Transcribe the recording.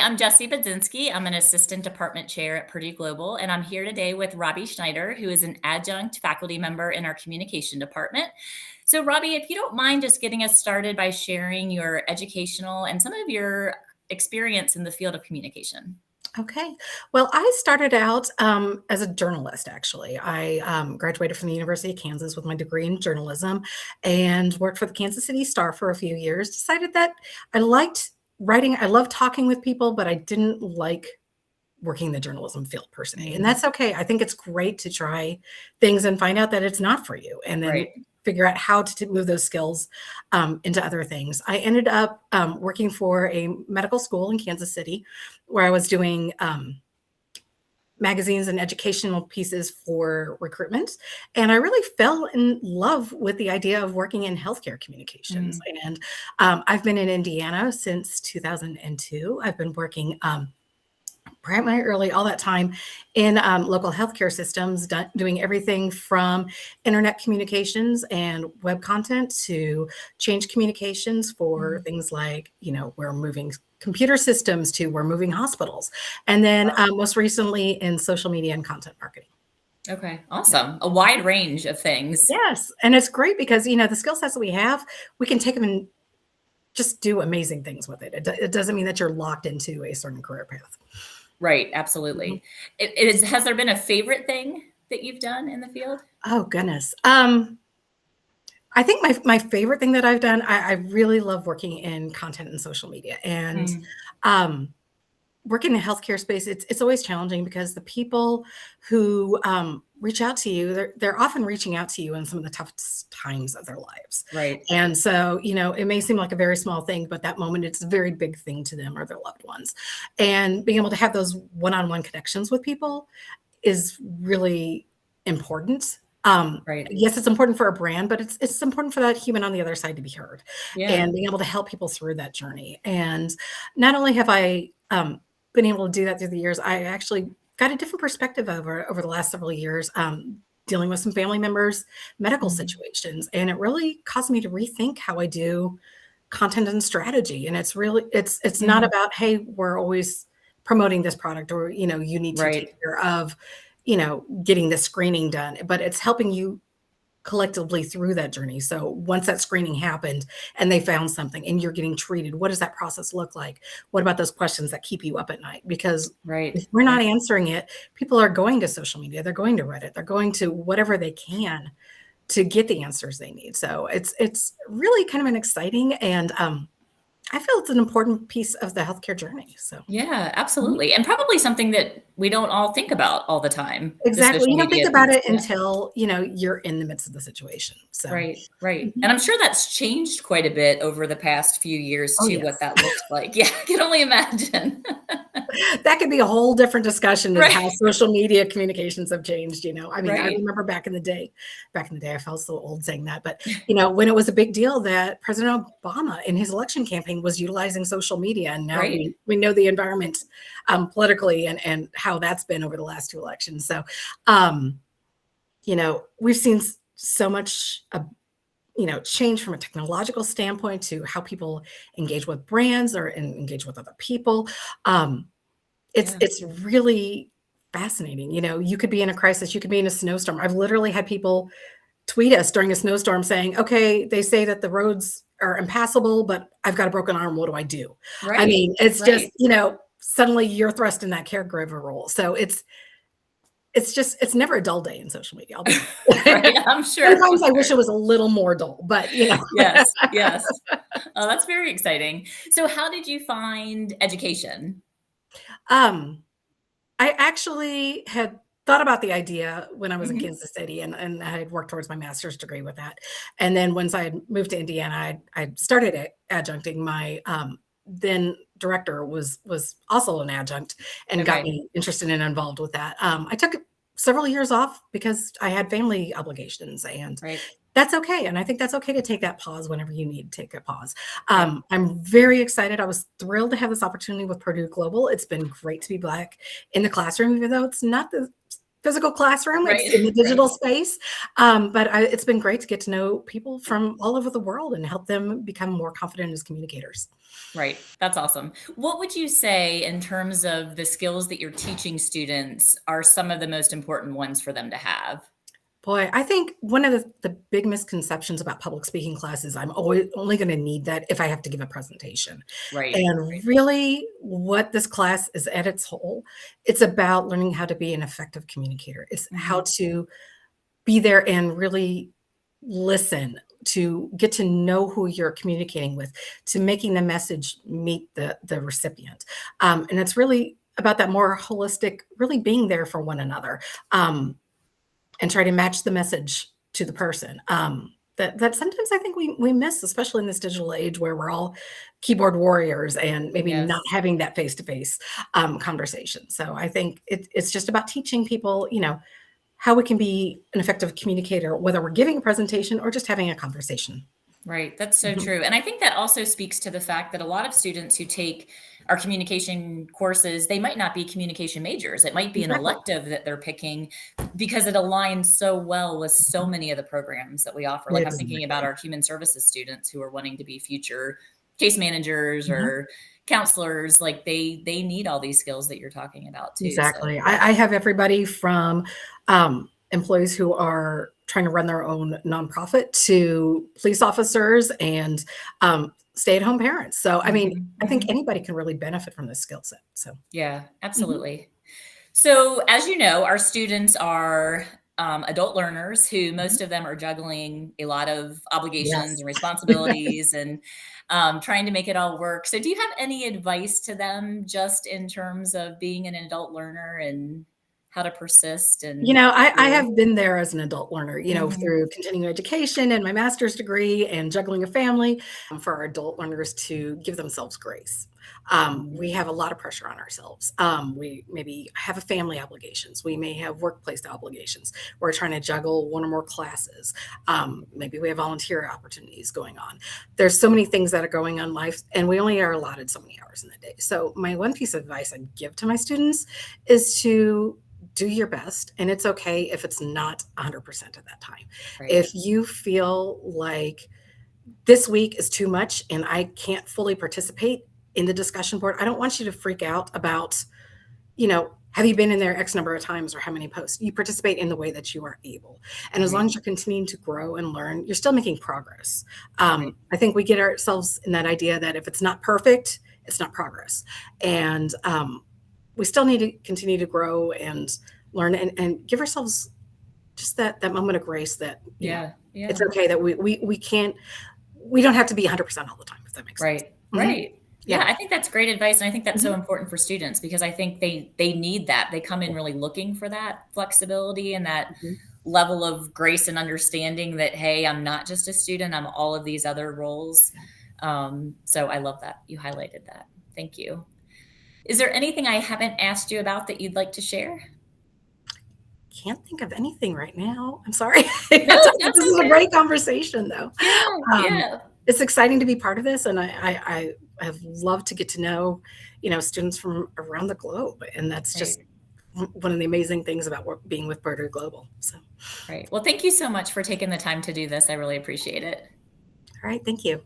I'm Jessie Budzinski. I'm an assistant department chair at Purdue Global, and I'm here today with Robbie Schneider, who is an adjunct faculty member in our communication department. So, Robbie, if you don't mind just getting us started by sharing your educational and some of your experience in the field of communication. Okay. Well, I started out as a journalist, actually. I graduated from the University of Kansas with my degree in journalism and worked for the Kansas City Star for a few years. Decided that I liked writing. I loved talking with people, but I didn't like working in the journalism field per se. And that's okay. I think it's great to try things and find out that it's not for you and then Right. figure out how to move those skills into other things. I ended up working for a medical school in Kansas City where I was doing magazines and educational pieces for recruitment. And I really fell in love with the idea of working in healthcare communications. And I've been in Indiana since 2002. I've been working primarily all that time in local healthcare systems, doing everything from internet communications and web content to change communications for things like, we're moving computer systems to we're moving hospitals. And then most recently in social media and content marketing. Okay, awesome. A wide range of things. Yes. And it's great because, the skill sets that we have, we can take them and just do amazing things with it. It doesn't mean that you're locked into a certain career path. Right, absolutely. Has there been a favorite thing that you've done in the field? Oh, goodness. I think my favorite thing that I've done, I really love working in content and social media. And working in the healthcare space, it's always challenging because the people who reach out to you, they're often reaching out to you in some of the toughest times of their lives. Right. And so, it may seem like a very small thing, but that moment, it's a very big thing to them or their loved ones. And being able to have those one-on-one connections with people is really important. Right. Yes, it's important for a brand, but it's important for that human on the other side to be heard and being able to help people through that journey. And not only have I been able to do that through the years, I actually got a different perspective over the last several years, dealing with some family members' medical situations. And it really caused me to rethink how I do content and strategy. And it's really, it's not about, hey, we're always promoting this product or, you need to take care of, getting the screening done, but it's helping you collectively through that journey. So once that screening happened and they found something and you're getting treated, what does that process look like? What about those questions that keep you up at night? Because if we're not answering it, people are going to social media, they're going to Reddit, they're going to whatever they can to get the answers they need. So it's really kind of an exciting and I feel it's an important piece of the healthcare journey. So yeah, absolutely. And probably something that we don't all think about all the time. Exactly. You don't think about it until, you're in the midst of the situation. So Right. And I'm sure that's changed quite a bit over the past few years too, what that looks like. Yeah, I can only imagine. That could be a whole different discussion of how social media communications have changed. I mean, I remember back in the day, I felt so old saying that, but when it was a big deal that President Obama in his election campaign was utilizing social media. And now we know the environment politically and how that's been over the last two elections. So, we've seen so much, change from a technological standpoint to how people engage with brands or engage with other people. It's really fascinating. You could be in a crisis, you could be in a snowstorm. I've literally had people tweet us during a snowstorm saying, okay, they say that the roads are impassable, but I've got a broken arm. What do I do? I mean, it's just, suddenly you're thrust in that caregiver role. So it's never a dull day in social media. I'll be I'm sure. Sometimes I wish it was a little more dull, but Yes. Oh, that's very exciting. So how did you find education? I actually had thought about the idea when I was in Kansas City and I had worked towards my master's degree with that. And then once I had moved to Indiana, I started adjuncting. My then director was also an adjunct and got me interested and involved with that. I took several years off because I had family obligations and that's okay. And I think that's okay to take that pause whenever you need to take a pause. I'm very excited. I was thrilled to have this opportunity with Purdue Global. It's been great to be back in the classroom, even though it's not the physical classroom. It's Right. in the Right. digital space. But it's been great to get to know people from all over the world and help them become more confident as communicators. Right. That's awesome. What would you say in terms of the skills that you're teaching students are some of the most important ones for them to have? Boy, I think one of the big misconceptions about public speaking classes, I'm always only going to need that if I have to give a presentation. Right. And really, what this class is at its whole, it's about learning how to be an effective communicator. It's how Mhm. to be there and really listen, to get to know who you're communicating with, to making the message meet the recipient. And it's really about that more holistic, really being there for one another. And try to match the message to the person. That sometimes I think we miss, especially in this digital age where we're all keyboard warriors and maybe not Yes. having that face-to-face conversation. So I think it's just about teaching people, how we can be an effective communicator, whether we're giving a presentation or just having a conversation. Right. That's so Mhm. true. And I think that also speaks to the fact that a lot of students who take our communication courses, they might not be communication majors. It might be an Exactly. elective that they're picking because it aligns so well with so Mhm. many of the programs that we offer. Like I'm thinking about Exactly. our human services students who are wanting to be future case managers Mhm. or counselors. Like they need all these skills that you're talking about too. So Exactly. I have everybody from employees who are trying to run their own nonprofit to police officers and stay-at-home parents. So, I mean, mhm, I think mhm. anybody can really benefit from this skill set. So, Yeah, mhm, absolutely. So, as you know, our students are adult learners who mhm. most of them are juggling a lot of obligations Yes. and responsibilities and trying to make it all work. So, do you have any advice to them just in terms of being an adult learner and how to persist and push I through? have been there as an adult learner, Mhm. through continuing education and my master's degree and juggling a family, for our adult learners to give themselves grace. Mhm. We have a lot of pressure on ourselves. We maybe have family obligations. We may have workplace obligations. We're trying to juggle one or more classes. Maybe we have volunteer opportunities going on. There's so many things that are going on in life, and we only are allotted so many hours in the day. So, my one piece of advice I'd give to my students is to do your best, and it's okay if it's not 100% of that time. Right. If you feel like this week is too much and I can't fully participate in the discussion board, I don't want you to freak out about, have you been in there X number of times or how many posts? You participate in the way that you are able. And as long Right. as you're continuing to grow and learn, you're still making progress. Right. I think we get ourselves in that idea that if it's not perfect, it's not progress. And we still need to continue to grow and learn and give ourselves just that moment of grace that, Yeah. it's Yeah. okay that we can't, we don't have to be 100% all the time, if that makes sense. Right, Mhm. right. Yeah, Yeah. I think that's great advice, and I think that's so Mhm. important for students because I think they need that. They come in really looking for that flexibility and that Mhm. level of grace and understanding that, "Hey, I'm not just a student, I'm all of these other roles." So I love that you highlighted that. Thank you. Is there anything I haven't asked you about that you'd like to share? Can't think of anything right now. I'm sorry. No, This that's is a okay. great conversation, though. Yeah, Um, yeah. it's exciting to be part of this, and I have loved to get to know, students from around the globe, and that's just Right, one of the amazing things about being with Birder Global. So, right. Well, thank you so much for taking the time to do this. I really appreciate it. all right, thank you.